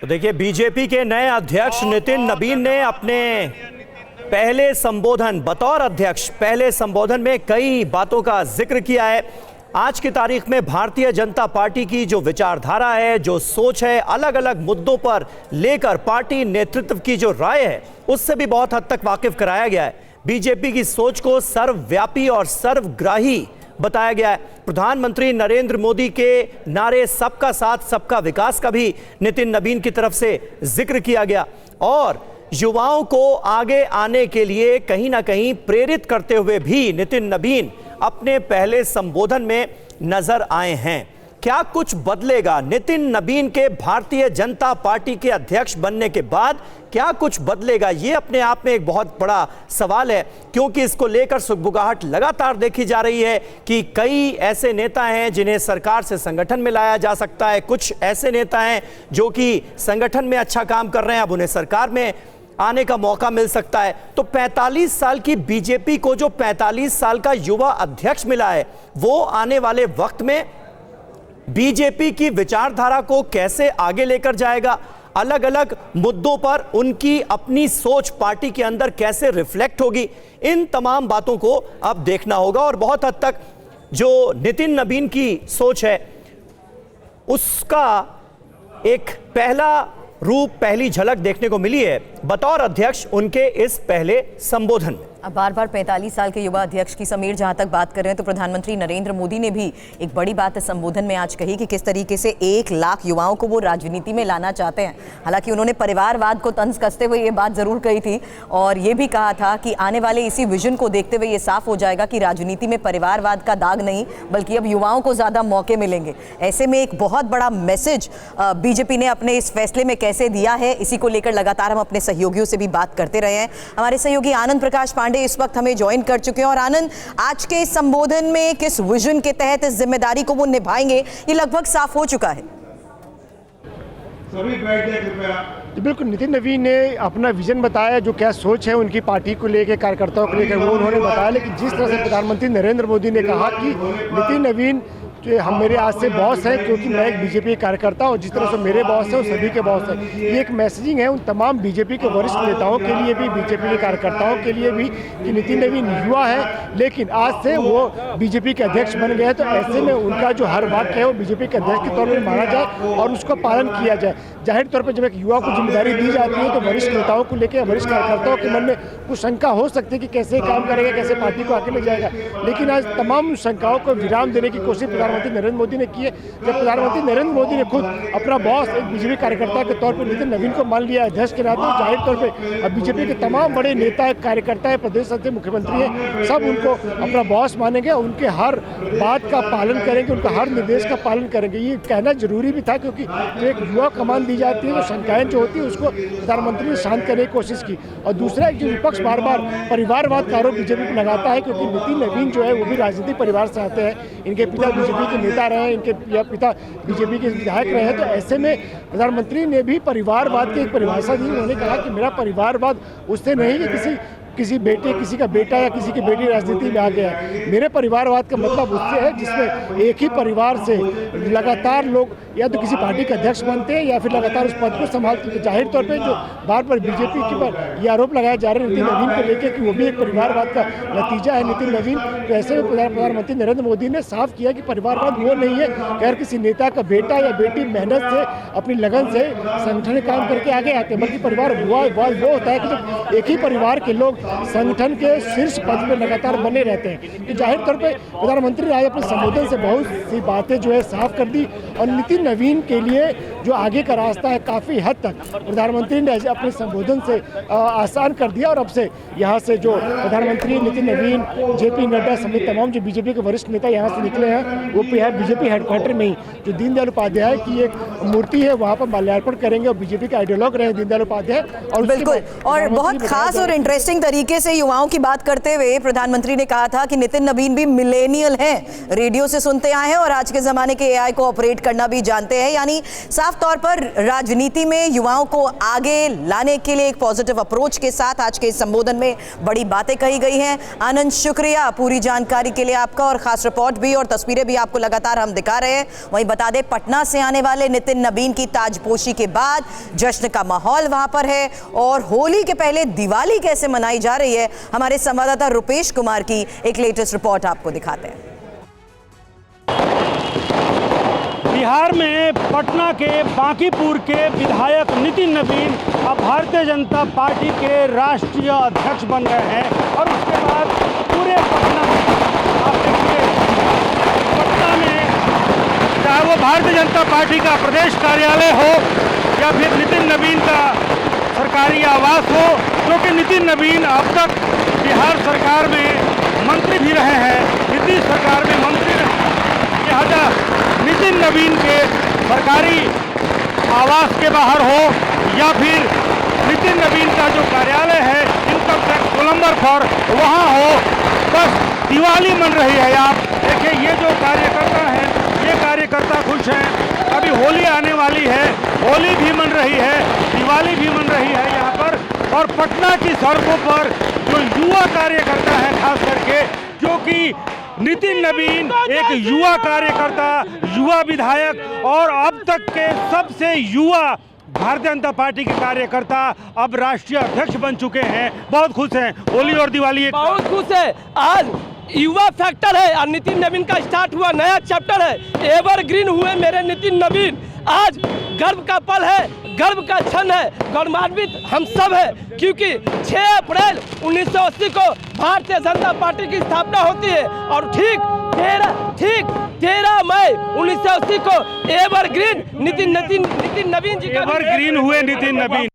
तो देखिए, बीजेपी के नए अध्यक्ष नितिन नबीन ने अपने पहले संबोधन बतौर अध्यक्ष पहले संबोधन में कई बातों का जिक्र किया है। आज की तारीख में भारतीय जनता पार्टी की जो विचारधारा है, जो सोच है, अलग अलग मुद्दों पर लेकर पार्टी नेतृत्व की जो राय है, उससे भी बहुत हद तक वाकिफ कराया गया है। बीजेपी की सोच को सर्वव्यापी और सर्वग्राही बताया गया है। प्रधानमंत्री नरेंद्र मोदी के नारे सबका साथ सबका विकास का भी नितिन नबीन की तरफ से जिक्र किया गया और युवाओं को आगे आने के लिए कहीं ना कहीं प्रेरित करते हुए भी नितिन नबीन अपने पहले संबोधन में नजर आए हैं। क्या कुछ बदलेगा? नितिन नबीन के भारतीय जनता पार्टी के अध्यक्ष बनने के बाद क्या कुछ बदलेगा? ये अपने आप में एक बहुत बड़ा सवाल है, क्योंकि इसको लेकर सुगबुगाहट लगातार देखी जा रही है कि कई ऐसे नेता हैं जिन्हें सरकार से संगठन में लाया जा सकता है, कुछ ऐसे नेता हैं जो कि संगठन में अच्छा काम कर रहे हैं, अब उन्हें सरकार में आने का मौका मिल सकता है। तो 45 साल की बीजेपी को जो 45 साल का युवा अध्यक्ष मिला है, वो आने वाले वक्त में बीजेपी की विचारधारा को कैसे आगे लेकर जाएगा, अलग अलग मुद्दों पर उनकी अपनी सोच पार्टी के अंदर कैसे रिफ्लेक्ट होगी, इन तमाम बातों को अब देखना होगा। और बहुत हद तक जो नितिन नबीन की सोच है, उसका एक पहला रूप, पहली झलक देखने को मिली है बतौर अध्यक्ष उनके इस पहले संबोधन में। अब बार बार 45 साल के युवा अध्यक्ष की समीर जहां तक बात कर रहे हैं, तो प्रधानमंत्री नरेंद्र मोदी ने भी एक बड़ी बात संबोधन में आज कही कि किस तरीके से 1 लाख युवाओं को वो राजनीति में लाना चाहते हैं। हालांकि उन्होंने परिवारवाद को तंज कसते हुए ये बात जरूर कही थी और ये भी कहा था कि आने वाले इसी विजन को देखते हुए ये साफ हो जाएगा कि राजनीति में परिवारवाद का दाग नहीं, बल्कि अब युवाओं को ज्यादा मौके मिलेंगे। ऐसे में एक बहुत बड़ा मैसेज बीजेपी ने अपने इस फैसले में कैसे दिया है, इसी को लेकर लगातार हम अपने सहयोगियों से भी बात करते रहे हैं। हमारे सहयोगी आनंद प्रकाश पांडे इस वक्त हमें ज्वाइन कर चुके हैं। और आनंद, आज के इस संबोधन में किस विजन के तहत इस जिम्मेदारी को वो निभाएंगे, ये लगभग साफ हो चुका है। बिल्कुल, नितिन नबीन ने अपना विजन बताया, जो क्या सोच है उनकी पार्टी को लेकर, कार्यकर्ताओं को लेकर, वो उन्होंने बताया। लेकिन जिस तरह से प्रधानमंत्री नरेंद्र मोदी ने कहा कि नितिन नबीन हम मेरे आज से बॉस हैं, क्योंकि मैं एक बीजेपी कार्यकर्ता हूँ, जिस तरह से मेरे बॉस हैं वो सभी के बॉस हैं। ये एक मैसेजिंग है उन तमाम बीजेपी के वरिष्ठ नेताओं के लिए भी, बीजेपी के कार्यकर्ताओं के लिए भी, कि नितिन नबीन युवा है लेकिन आज से वो बीजेपी के अध्यक्ष बन गए हैं। तो ऐसे में उनका जो हर वाक्य है वो बीजेपी के अध्यक्ष के तौर पर माना जाए और उसका पालन किया जाए। जाहिर तौर पर जब एक युवा को जिम्मेदारी दी जाती है तो वरिष्ठ नेताओं को लेकर, वरिष्ठ कार्यकर्ताओं के मन में कुछ शंका हो सकती है कि कैसे काम करेगा, कैसे पार्टी को आगे ले जाएगा। लेकिन आज तमाम शंकाओं को विराम देने की कोशिश प्रधानमंत्री नरेंद्र मोदी ने की है। जब प्रधानमंत्री नरेंद्र मोदी ने खुद अपना बॉस एक बीजेपी कार्यकर्ता के तौर पर नितिन नबीन को मान लिया अध्यक्ष के नाते, जाहिर तौर पर अब बीजेपी के तमाम बड़े नेता, कार्यकर्ता है, प्रदेश अध्यक्ष, मुख्यमंत्री है, सब उनको अपना बॉस मानेंगे, उनके हर बात का पालन करेंगे, उनका हर निर्देश का पालन करेंगे। ये कहना जरूरी भी था, क्योंकि जो एक युवा कमान दी जाती है, तो शंकाएं जो होती है उसको प्रधानमंत्री ने शांत करने की कोशिश की। और दूसरा, एक जो विपक्ष बार बार परिवारवाद का आरोप बीजेपी पर लगाता है, क्योंकि नितिन नबीन जो है वो भी राजनीतिक परिवार से आते हैं, इनके पिता बीजेपी के नेता रहे हैं, इनके पिता बीजेपी के विधायक रहे हैं। तो ऐसे में प्रधानमंत्री ने भी परिवारवाद की एक परिभाषा दी। उन्होंने कहा कि मेरा परिवारवाद उससे नहीं कि किसी बेटे, किसी का बेटा या किसी की बेटी राजनीति में आ गया है। मेरे परिवारवाद का मतलब उससे है जिसमें एक ही परिवार से लगातार लोग या तो किसी पार्टी के अध्यक्ष बनते हैं या फिर लगातार उस पद को संभालते हैं। जाहिर तौर पे जो बार बार बीजेपी के पर ये आरोप लगाया जा रहे हैं नितिन नबीन को लेकर कि वो भी एक परिवारवाद का नतीजा है नितिन नबीन, तो ऐसे में प्रधानमंत्री नरेंद्र मोदी ने साफ किया कि परिवारवाद वो नहीं है अगर किसी नेता का बेटा या बेटी मेहनत से, अपनी लगन से संगठन में काम करके आगे आते हैं, बल्कि परिवार वो होता है कि जब एक ही परिवार के लोग संगठन के शीर्ष पद पर लगातार बने रहते हैं। तो जाहिर तौर पे प्रधानमंत्री ने आज अपने संबोधन से बहुत सी बातें जो है साफ कर दी और नितिन नबीन के लिए जो आगे का रास्ता है काफ़ी हद तक प्रधानमंत्री ने अपने संबोधन से आसान कर दिया। और अब से यहाँ से जो प्रधानमंत्री नितिन नबीन, जेपी नड्डा समेत तमाम जो बीजेपी के वरिष्ठ नेता यहाँ से निकले हैं, वो बीजेपी हेडक्वार्टर में ही जो दीनदयाल उपाध्याय की एक मूर्ति है वहाँ पर माल्यार्पण करेंगे और बीजेपी के आइडियोलॉग रहे दीनदयाल उपाध्याय। और बिल्कुल, और बहुत खास और इंटरेस्टिंग तरीके से युवाओं की बात करते हुए प्रधानमंत्री ने कहा था कि नितिन नवीन भी मिलेनियल हैं, रेडियो से सुनते आए हैं और आज के जमाने के एआई को ऑपरेट करना भी जानते हैं। यानी साफ तौर पर राजनीति में युवाओं को आगे लाने के लिए एक पॉजिटिव अप्रोच के साथ आज के इस संबोधन में बड़ी बातें कही गई हैं। आनंद, शुक्रिया पूरी जानकारी के लिए आपका, और खास रिपोर्ट भी और तस्वीरें भी आपको लगातार हम दिखा रहे हैं। वहीं बता दें, पटना से आने वाले नितिन नवीन की ताजपोशी के बाद जश्न का माहौल वहां पर है, और होली के पहले दिवाली कैसे मनाई जा रही है, हमारे संवाददाता रुपेश कुमार की एक लेटेस्ट रिपोर्ट आपको दिखाते हैं। बिहार में पटना के बांकीपुर के विधायक नितिन नवीन अब भारतीय जनता पार्टी के राष्ट्रीय अध्यक्ष बन गए हैं, और उसके बाद पूरे पटना आप देखिए, पटना में चाहे वो भारतीय जनता पार्टी का प्रदेश कार्यालय हो या फिर नितिन नवीन का सरकारी आवास हो, क्योंकि नितिन नवीन अब तक बिहार सरकार में मंत्री भी रहे हैं, नीतीश सरकार में मंत्री रहे, लिहाजा नितिन नवीन के सरकारी आवास के बाहर हो या फिर नितिन नवीन का जो कार्यालय है इनकम टैक्स कोलंबर पर वहाँ हो, बस दिवाली मन रही है। आप देखिए, ये जो कार्यकर्ता हैं, ये कार्यकर्ता खुश हैं। अभी होली आने वाली है, होली भी मन रही है, दिवाली भी मन रही है यहाँ पर। और पटना की सड़कों पर जो युवा कार्यकर्ता है, खास करके क्योंकि नितिन नवीन एक युवा कार्यकर्ता, युवा विधायक और अब तक के सबसे युवा भारतीय जनता पार्टी के कार्यकर्ता अब राष्ट्रीय अध्यक्ष बन चुके हैं, बहुत खुश हैं। होली और दिवाली बहुत खुश है। आज युवा फैक्टर है और नितिन नवीन का स्टार्ट हुआ नया चैप्टर है, एवरग्रीन हुए मेरे नितिन नवीन। आज गर्व का पल है, गर्व का क्षण है, गौरवान्वित हम सब है, क्योंकि 6 अप्रैल 1980 को भारतीय जनता पार्टी की स्थापना होती है और ठीक 13 मई 1980 को एवरग्रीन नितिन नवीन जी का एवरग्रीन हुए नितिन नवीन।